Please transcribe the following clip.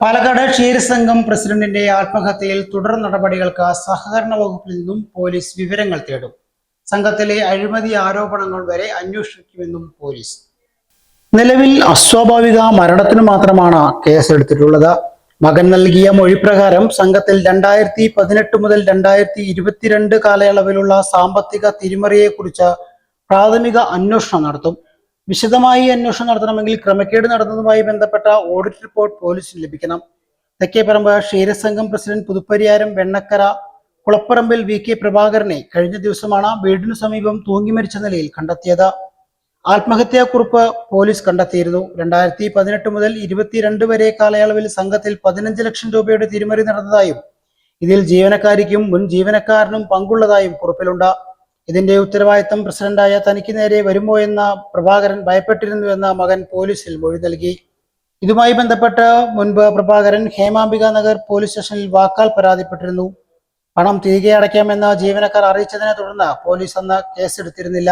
പാലക്കാട് ക്ഷീരസംഘം പ്രസിഡന്റിന്റെ ആത്മഹത്യയിൽ തുടർ നടപടികൾക്ക് സഹകരണ വകുപ്പിൽ നിന്നും പോലീസ് വിവരങ്ങൾ തേടും. സംഘത്തിലെ അഴിമതി ആരോപണങ്ങൾ വരെ അന്വേഷിക്കുമെന്നും പോലീസ്. നിലവിൽ അസ്വാഭാവിക മരണത്തിന് മാത്രമാണ് കേസെടുത്തിട്ടുള്ളത്. മകൻ നൽകിയ മൊഴിപ്രകാരം സംഘത്തിൽ 2018 മുതൽ 2022 കാലയളവിലുള്ള സാമ്പത്തിക തിരിമറിയെക്കുറിച്ച് പ്രാഥമിക അന്വേഷണം നടത്തും. വിശദമായി അന്വേഷണം നടത്തണമെങ്കിൽ ക്രമക്കേട് നടന്നതുമായി ബന്ധപ്പെട്ട ഓഡിറ്റ് റിപ്പോർട്ട് പോലീസിന് ലഭിക്കണം. തെക്കേപ്പറമ്പ് ക്ഷീരസംഘം പ്രസിഡന്റ് പുതുപ്പരിയാരം വെണ്ണക്കര കുളപ്പറമ്പിൽ VK പ്രഭാകരനെ കഴിഞ്ഞ ദിവസമാണ് വീടിനു സമീപം തൂങ്ങി മരിച്ച നിലയിൽ കണ്ടെത്തിയത്. ആത്മഹത്യാക്കുറിപ്പ് പോലീസ് കണ്ടെത്തിയിരുന്നു. 2018 മുതൽ 22 വരെ കാലയളവിൽ സംഘത്തിൽ 15 ലക്ഷം രൂപയുടെ തിരിമറി നടന്നതായും ഇതിൽ ജീവനക്കാരിക്കും മുൻ ജീവനക്കാരനും പങ്കുള്ളതായും കുറിപ്പിലുണ്ട്. ഇതിന്റെ ഉത്തരവാദിത്തം പ്രസിഡന്റായ തനിക്ക് നേരെ വരുമോ എന്ന പ്രഭാകരൻ ഭയപ്പെട്ടിരുന്നുവെന്ന മകൻ പോലീസിൽ മൊഴി നൽകി. ഇതുമായി ബന്ധപ്പെട്ട് മുൻപ് പ്രഭാകരൻ ഹേമാംബിക നഗർ പോലീസ് സ്റ്റേഷനിൽ വാക്കാൽ പരാതിപ്പെട്ടിരുന്നു. പണം തിരികെ അടയ്ക്കാമെന്ന് ജീവനക്കാർ അറിയിച്ചതിനെ തുടർന്ന് പോലീസ് അന്ന് കേസെടുത്തിരുന്നില്ല.